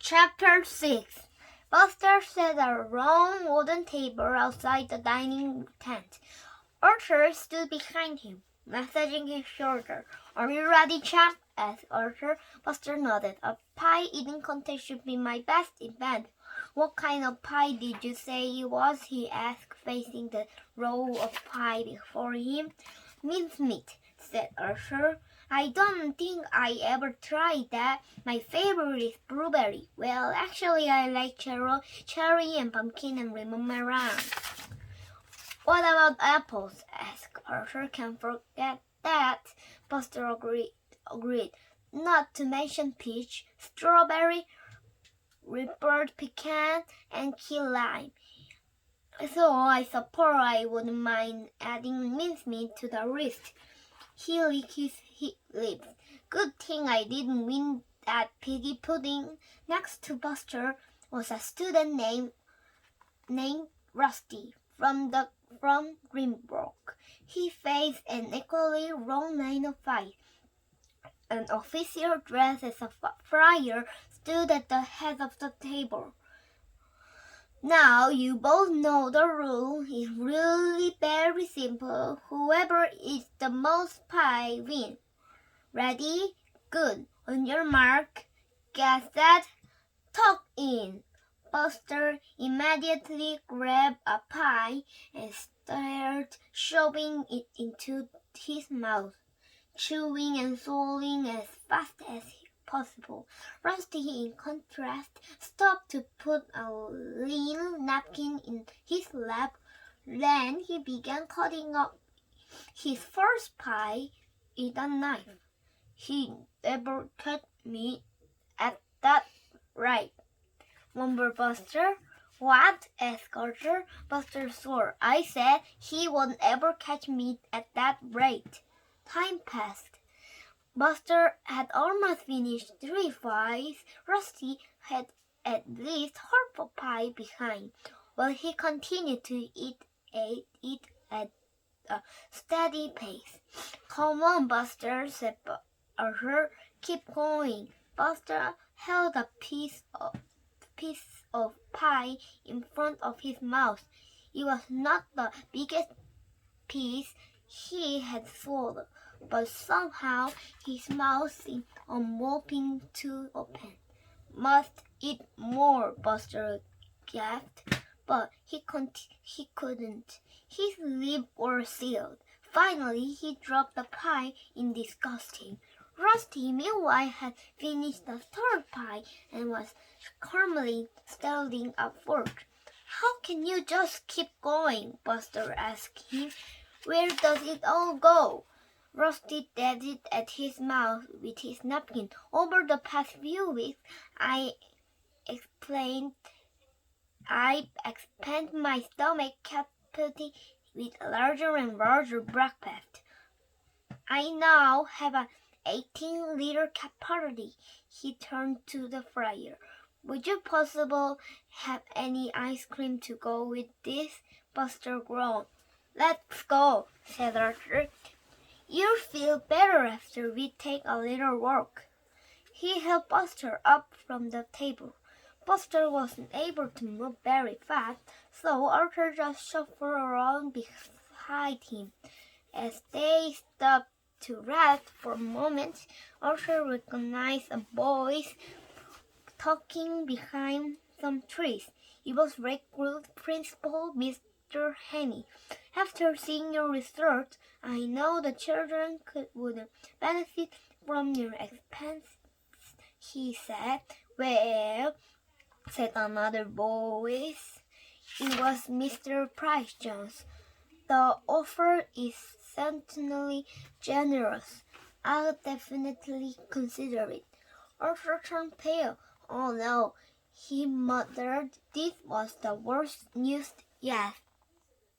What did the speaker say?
Chapter 6. Buster set a round wooden table outside the dining tent. Arthur stood behind him, massaging his shoulder. "Are you ready, champ?" asked Arthur. Buster nodded. "A pie-eating contest should be my best event." "What kind of pie did you say it was?" he asked, facing the roll of pie before him. "Mincemeat," said Arthur. "I don't think I ever tried that. My favorite is blueberry." "Well, actually I like cherry and pumpkin and lemon meringue." "What about apples?" asked Arthur. "Can't forget that." Buster agreed. "Not to mention peach, strawberry, rippled pecan, and key lime. So I suppose I wouldn't mind adding mincemeat to the list." He licked his lips. "Good thing I didn't win that piggy pudding." Next to Buster was a student named Rusty from Greenbrook. He faced an equally long line of fight. An officer dressed as a friar stood at the head of the table. "Now you both know the rule. It's really very simple. Whoever eats the most pie wins. Ready? Good. On your mark, get set, tuck in." Buster immediately grabbed a pie and started shoving it into his mouth, chewing and swallowing as fast as possible. Rusty, in contrast, stopped to put a linen napkin in his lap. Then he began cutting up his first pie with a knife. "He never cut me at that rate," mumbled Buster. "What?" asked Arthur. Buster swore. "I said he won't ever catch me at that rate." Time passed. Buster had almost finished 3 pies. Rusty had at least half a pie behind, but he continued to eat at a steady pace. "Come on, Buster," said Arthur. "Keep going." Buster held a piece of pie in front of his mouth. It was not the biggest piece he had swallowed, but somehow his mouth seemed a whopping to open. "Must eat more," Buster gasped, but he couldn't. His lips were sealed. Finally, he dropped the pie in disgust. Rusty, meanwhile, had finished the 3rd pie and was calmly studying a fork. "How can you just keep going?" Buster asked him. "Where does it all go?" Rusty dabbed at his mouth with his napkin. "Over the past few weeks, I've expanded my stomach capacity with larger and larger breakfast. I now have an 18-liter capacity." He turned to the friar. "Would you possibly have any ice cream to go with this?" Buster groaned. "Let's go," said Arthur. "You'll feel better after we take a little walk." He helped Buster up from the table. Buster wasn't able to move very fast, so Arthur just shuffled around beside him. As they stopped to rest for a moment, Arthur recognized a voice talking behind some trees. It was Recruit Principal Mr. Henny. "After seeing your results, I know the children would benefit from your expense," he said. "Well," said another voice. It was Mr. Price Jones. "The offer is certainly generous. I'll definitely consider it." Arthur turned pale. "Oh no," he muttered. This was the worst news yet.